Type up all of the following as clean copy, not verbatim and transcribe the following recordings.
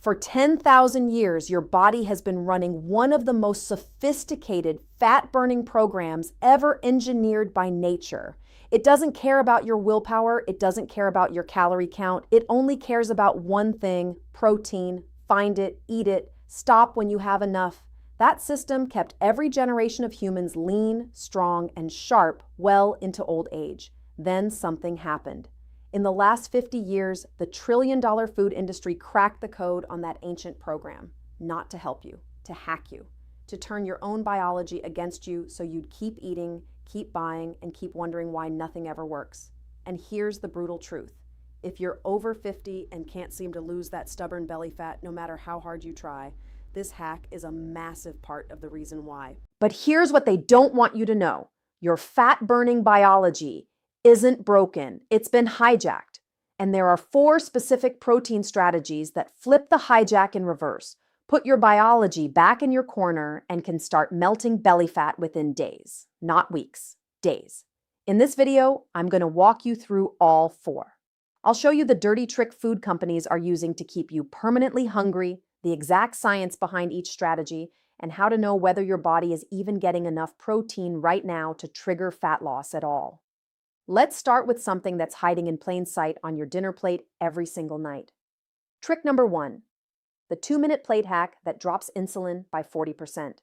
For 10,000 years, your body has been running one of the most sophisticated fat-burning programs ever engineered by nature. It doesn't care about your willpower. It doesn't care about your calorie count. It only cares about one thing: protein. Find it, eat it, stop when you have enough. That system kept every generation of humans lean, strong, and sharp well into old age. Then something happened. In the last 50 years, the trillion-dollar food industry cracked the code on that ancient program. Not to help you, to hack you, to turn your own biology against you so you'd keep eating, keep buying, and keep wondering why nothing ever works. And here's the brutal truth. If you're over 50 and can't seem to lose that stubborn belly fat no matter how hard you try, this hack is a massive part of the reason why. But here's what they don't want you to know. Your fat-burning biology isn't broken. It's been hijacked. And there are 4 specific protein strategies that flip the hijack in reverse, put your biology back in your corner, and can start melting belly fat within days, not weeks, days. In this video, I'm going to walk you through all 4. I'll show you the dirty trick food companies are using to keep you permanently hungry, the exact science behind each strategy, and how to know whether your body is even getting enough protein right now to trigger fat loss at all. Let's start with something that's hiding in plain sight on your dinner plate every single night. Trick number 1, the 2-minute plate hack that drops insulin by 40%.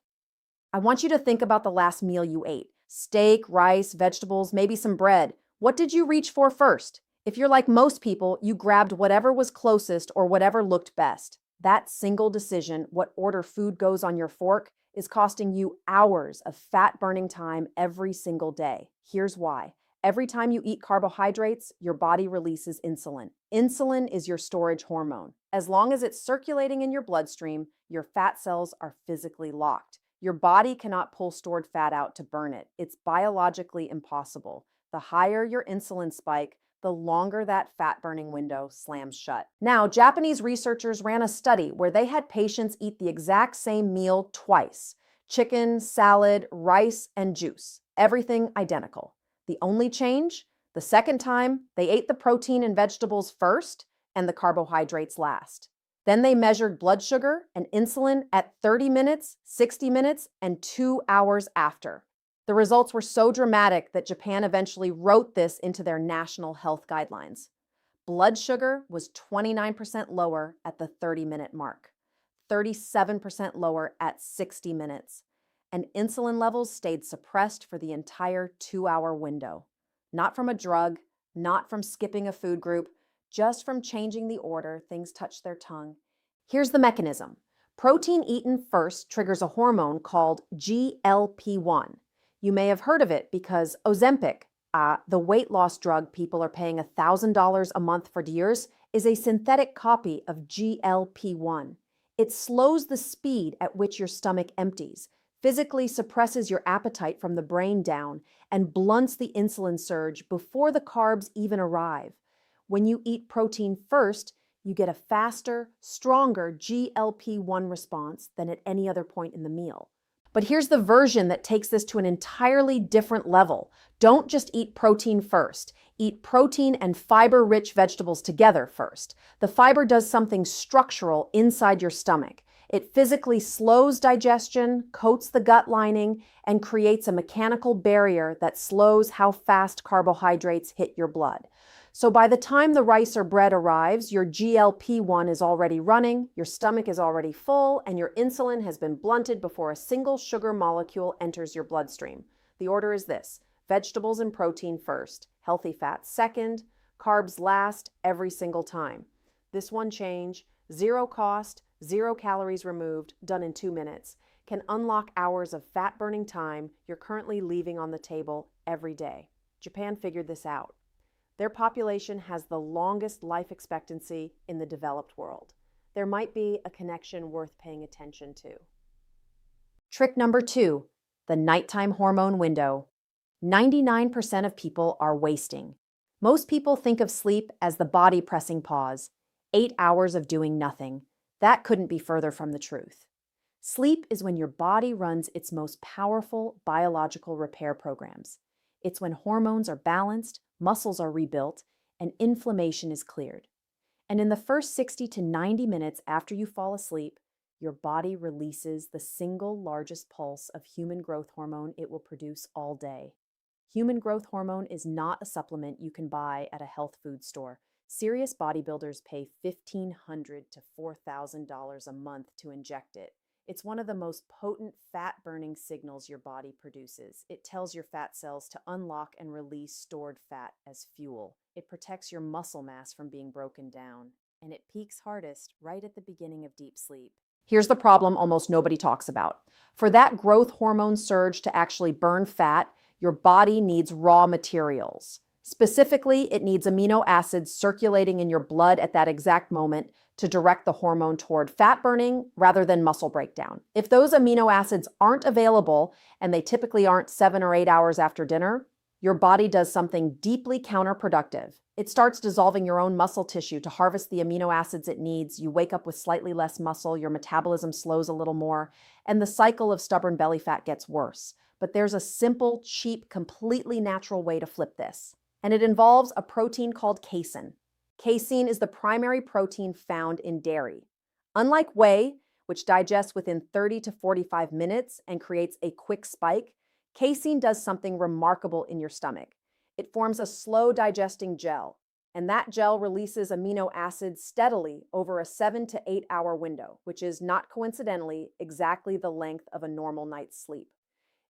I want you to think about the last meal you ate. Steak, rice, vegetables, maybe some bread. What did you reach for first? If you're like most people, you grabbed whatever was closest or whatever looked best. That single decision, what order food goes on your fork, is costing you hours of fat-burning time every single day. Here's why. Every time you eat carbohydrates, your body releases insulin. Insulin is your storage hormone. As long as it's circulating in your bloodstream, your fat cells are physically locked. Your body cannot pull stored fat out to burn it. It's biologically impossible. The higher your insulin spike, the longer that fat-burning window slams shut. Now, Japanese researchers ran a study where they had patients eat the exact same meal twice: chicken, salad, rice, and juice. Everything identical. The only change? The second time, they ate the protein and vegetables first and the carbohydrates last. Then they measured blood sugar and insulin at 30 minutes, 60 minutes, and 2 hours after. The results were so dramatic that Japan eventually wrote this into their national health guidelines. Blood sugar was 29% lower at the 30-minute mark, 37% lower at 60 minutes, and insulin levels stayed suppressed for the entire 2-hour window. Not from a drug, not from skipping a food group, just from changing the order things touch their tongue. Here's the mechanism. Protein eaten first triggers a hormone called GLP-1. You may have heard of it because Ozempic, the weight loss drug people are paying $1,000 a month for years, is a synthetic copy of GLP-1. It slows the speed at which your stomach empties, physically suppresses your appetite from the brain down, and blunts the insulin surge before the carbs even arrive. When you eat protein first, you get a faster, stronger GLP-1 response than at any other point in the meal. But here's the version that takes this to an entirely different level. Don't just eat protein first. Eat protein and fiber-rich vegetables together first. The fiber does something structural inside your stomach. It physically slows digestion, coats the gut lining, and creates a mechanical barrier that slows how fast carbohydrates hit your blood. So by the time the rice or bread arrives, your GLP-1 is already running, your stomach is already full, and your insulin has been blunted before a single sugar molecule enters your bloodstream. The order is this: vegetables and protein first, healthy fats second, carbs last every single time. This one change, 0 cost, 0 calories removed, done in 2 minutes, can unlock hours of fat-burning time you're currently leaving on the table every day. Japan figured this out. Their population has the longest life expectancy in the developed world. There might be a connection worth paying attention to. Trick number 2, the nighttime hormone window. 99% of people are wasting. Most people think of sleep as the body pressing pause, 8 hours of doing nothing. That couldn't be further from the truth. Sleep is when your body runs its most powerful biological repair programs. It's when hormones are balanced, muscles are rebuilt, and inflammation is cleared. And in the first 60 to 90 minutes after you fall asleep, your body releases the single largest pulse of human growth hormone it will produce all day. Human growth hormone is not a supplement you can buy at a health food store. Serious bodybuilders pay $1,500 to $4,000 a month to inject it. It's one of the most potent fat-burning signals your body produces. It tells your fat cells to unlock and release stored fat as fuel. It protects your muscle mass from being broken down. And it peaks hardest right at the beginning of deep sleep. Here's the problem almost nobody talks about. For that growth hormone surge to actually burn fat, your body needs raw materials. Specifically, it needs amino acids circulating in your blood at that exact moment to direct the hormone toward fat burning rather than muscle breakdown. If those amino acids aren't available, and they typically aren't 7 or 8 hours after dinner, your body does something deeply counterproductive. It starts dissolving your own muscle tissue to harvest the amino acids it needs. You wake up with slightly less muscle, your metabolism slows a little more, and the cycle of stubborn belly fat gets worse. But there's a simple, cheap, completely natural way to flip this. And it involves a protein called casein. Casein is the primary protein found in dairy. Unlike whey, which digests within 30 to 45 minutes and creates a quick spike, casein does something remarkable in your stomach. It forms a slow digesting gel, and that gel releases amino acids steadily over a 7 to 8 hour window, which is not coincidentally exactly the length of a normal night's sleep.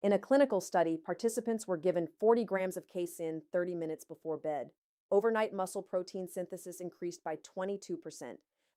In a clinical study, participants were given 40 grams of casein 30 minutes before bed. Overnight muscle protein synthesis increased by 22%.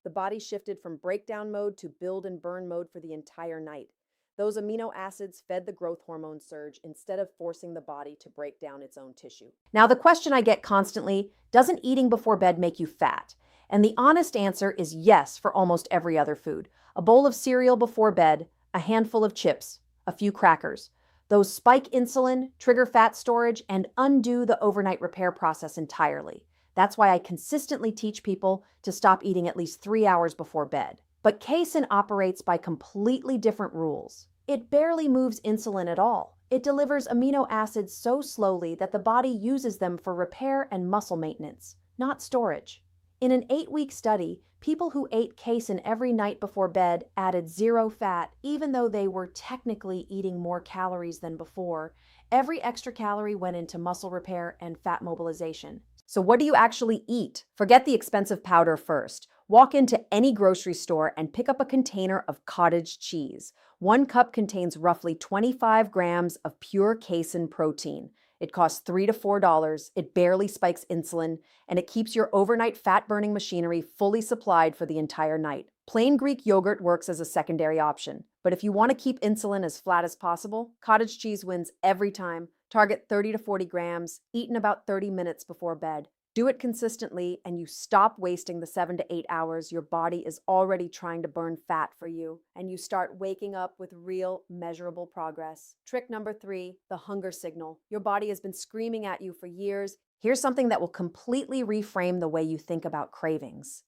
The body shifted from breakdown mode to build and burn mode for the entire night. Those amino acids fed the growth hormone surge instead of forcing the body to break down its own tissue. Now, the question I get constantly, doesn't eating before bed make you fat? And the honest answer is yes for almost every other food. A bowl of cereal before bed, a handful of chips, a few crackers. Those spike insulin, trigger fat storage, and undo the overnight repair process entirely. That's why I consistently teach people to stop eating at least 3 hours before bed. But casein operates by completely different rules. It barely moves insulin at all. It delivers amino acids so slowly that the body uses them for repair and muscle maintenance, not storage. In an 8-week study, people who ate casein every night before bed added 0 fat, even though they were technically eating more calories than before. Every extra calorie went into muscle repair and fat mobilization. So what do you actually eat? Forget the expensive powder first. Walk into any grocery store and pick up a container of cottage cheese. 1 cup contains roughly 25 grams of pure casein protein. It costs $3 to $4, it barely spikes insulin, and it keeps your overnight fat-burning machinery fully supplied for the entire night. Plain Greek yogurt works as a secondary option, but if you want to keep insulin as flat as possible, cottage cheese wins every time. Target 30 to 40 grams, eat in about 30 minutes before bed. Do it consistently, and you stop wasting the 7 to 8 hours your body is already trying to burn fat for you, and you start waking up with real, measurable progress. Trick number 3, the hunger signal. Your body has been screaming at you for years. Here's something that will completely reframe the way you think about cravings.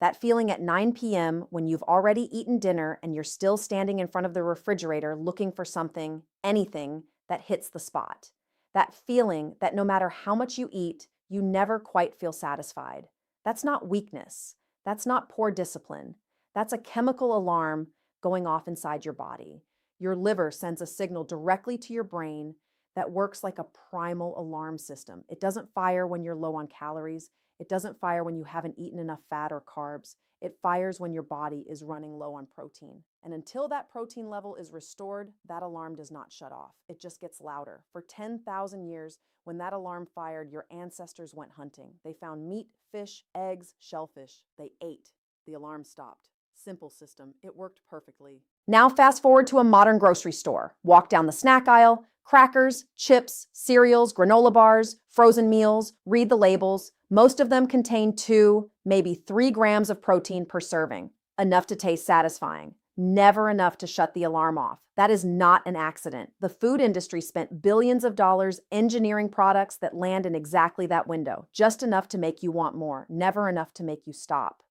That feeling at 9 p.m. when you've already eaten dinner and you're still standing in front of the refrigerator looking for something, anything, that hits the spot. That feeling that no matter how much you eat, you never quite feel satisfied. That's not weakness. That's not poor discipline. That's a chemical alarm going off inside your body. Your liver sends a signal directly to your brain that works like a primal alarm system. It doesn't fire when you're low on calories. It doesn't fire when you haven't eaten enough fat or carbs. It fires when your body is running low on protein. And until that protein level is restored, that alarm does not shut off. It just gets louder. For 10,000 years, when that alarm fired, your ancestors went hunting. They found meat, fish, eggs, shellfish. They ate. The alarm stopped. Simple system. It worked perfectly. Now fast forward to a modern grocery store. Walk down the snack aisle. Crackers, chips, cereals, granola bars, frozen meals. Read the labels. Most of them contain 2, maybe 3 grams of protein per serving. Enough to taste satisfying. Never enough to shut the alarm off. That is not an accident. The food industry spent billions of dollars engineering products that land in exactly that window. Just enough to make you want more, never enough to make you stop.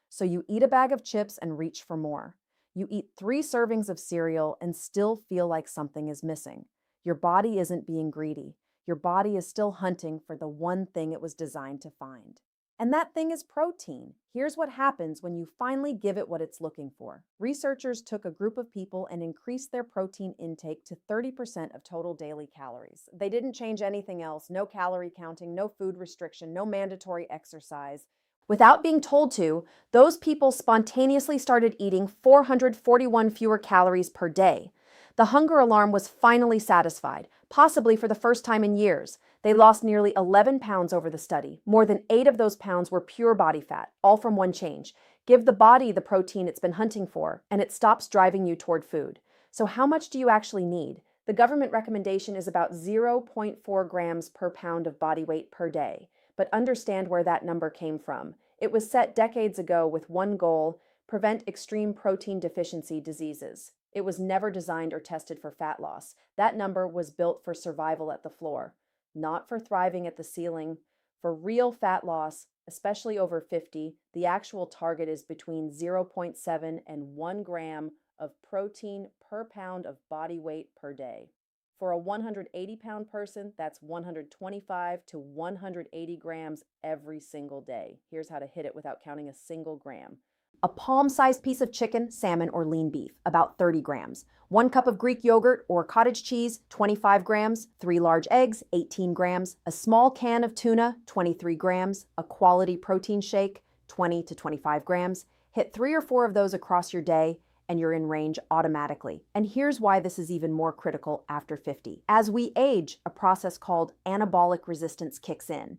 So you eat a bag of chips and reach for more. You eat 3 servings of cereal and still feel like something is missing. Your body isn't being greedy. Your body is still hunting for the one thing it was designed to find. And that thing is protein. Here's what happens when you finally give it what it's looking for. Researchers took a group of people and increased their protein intake to 30% of total daily calories. They didn't change anything else, no calorie counting, no food restriction, no mandatory exercise. Without being told to, those people spontaneously started eating 441 fewer calories per day. The hunger alarm was finally satisfied, possibly for the first time in years. They lost nearly 11 pounds over the study. More than 8 of those pounds were pure body fat, all from one change. Give the body the protein it's been hunting for, and it stops driving you toward food. So how much do you actually need? The government recommendation is about 0.4 grams per pound of body weight per day. But understand where that number came from. It was set decades ago with one goal: prevent extreme protein deficiency diseases. It was never designed or tested for fat loss. That number was built for survival at the floor, not for thriving at the ceiling. For real fat loss, especially over 50, the actual target is between 0.7 and 1 gram of protein per pound of body weight per day. For a 180-pound person, that's 125 to 180 grams every single day. Here's how to hit it without counting a single gram. A palm-sized piece of chicken, salmon, or lean beef, about 30 grams. 1 cup of Greek yogurt or cottage cheese, 25 grams. 3 large eggs, 18 grams. A small can of tuna, 23 grams. A quality protein shake, 20 to 25 grams. Hit 3 or 4 of those across your day, and you're in range automatically. And here's why this is even more critical after 50. As we age, a process called anabolic resistance kicks in.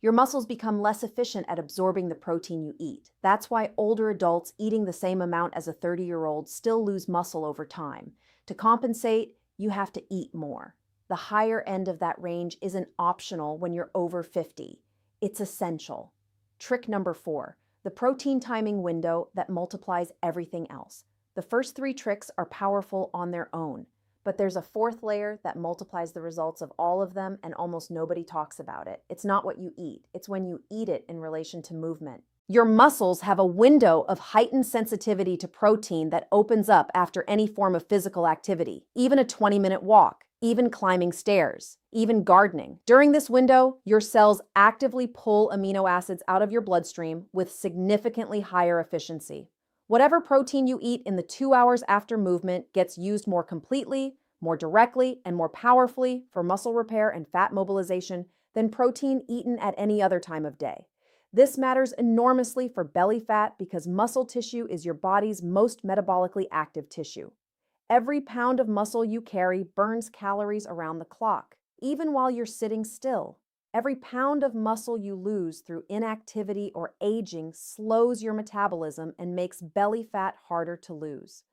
Your muscles become less efficient at absorbing the protein you eat. That's why older adults eating the same amount as a 30-year-old still lose muscle over time. To compensate, you have to eat more. The higher end of that range isn't optional when you're over 50. It's essential. Trick number 4, the protein timing window that multiplies everything else. The first 3 tricks are powerful on their own, but there's a 4th layer that multiplies the results of all of them, and almost nobody talks about it. It's not what you eat, it's when you eat it in relation to movement. Your muscles have a window of heightened sensitivity to protein that opens up after any form of physical activity, even a 20-minute walk, even climbing stairs, even gardening. During this window, your cells actively pull amino acids out of your bloodstream with significantly higher efficiency. Whatever protein you eat in the 2 hours after movement gets used more completely, more directly, and more powerfully for muscle repair and fat mobilization than protein eaten at any other time of day. This matters enormously for belly fat because muscle tissue is your body's most metabolically active tissue. Every pound of muscle you carry burns calories around the clock, even while you're sitting still. Every pound of muscle you lose through inactivity or aging slows your metabolism and makes belly fat harder to lose.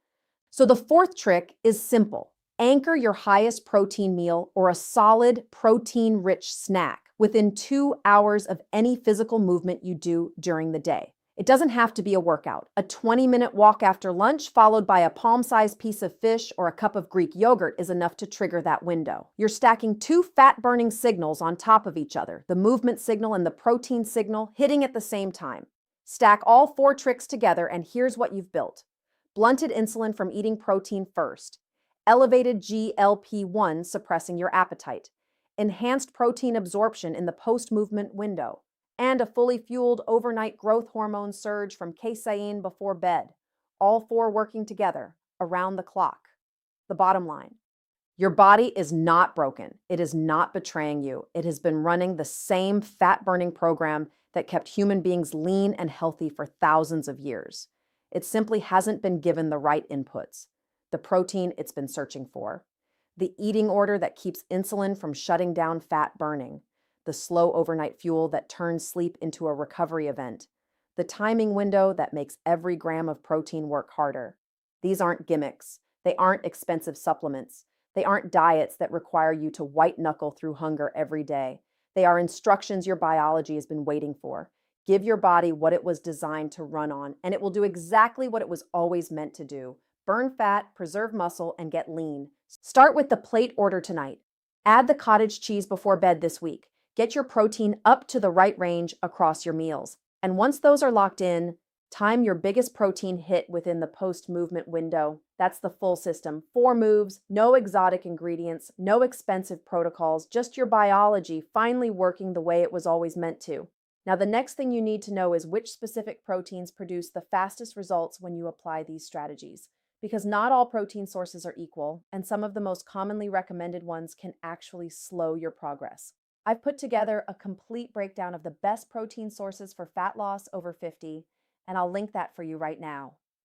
So the 4th trick is simple. Anchor your highest protein meal or a solid protein-rich snack within 2 hours of any physical movement you do during the day. It doesn't have to be a workout. A 20-minute walk after lunch followed by a palm-sized piece of fish or a cup of Greek yogurt is enough to trigger that window. You're stacking 2 fat-burning signals on top of each other, the movement signal and the protein signal hitting at the same time. Stack all 4 tricks together and here's what you've built. Blunted insulin from eating protein first. Elevated GLP-1 suppressing your appetite. Enhanced protein absorption in the post-movement window. And a fully fueled overnight growth hormone surge from casein before bed, all 4 working together, around the clock. The bottom line, your body is not broken. It is not betraying you. It has been running the same fat-burning program that kept human beings lean and healthy for thousands of years. It simply hasn't been given the right inputs, the protein it's been searching for, the eating order that keeps insulin from shutting down fat burning, the slow overnight fuel that turns sleep into a recovery event, the timing window that makes every gram of protein work harder. These aren't gimmicks. They aren't expensive supplements. They aren't diets that require you to white knuckle through hunger every day. They are instructions your biology has been waiting for. Give your body what it was designed to run on, and it will do exactly what it was always meant to do. Burn fat, preserve muscle, and get lean. Start with the plate order tonight. Add the cottage cheese before bed this week. Get your protein up to the right range across your meals. And once those are locked in, time your biggest protein hit within the post-movement window. That's the full system. 4 moves, no exotic ingredients, no expensive protocols, just your biology finally working the way it was always meant to. Now, the next thing you need to know is which specific proteins produce the fastest results when you apply these strategies. Because not all protein sources are equal, and some of the most commonly recommended ones can actually slow your progress. I've put together a complete breakdown of the best protein sources for fat loss over 50, and I'll link that for you right now.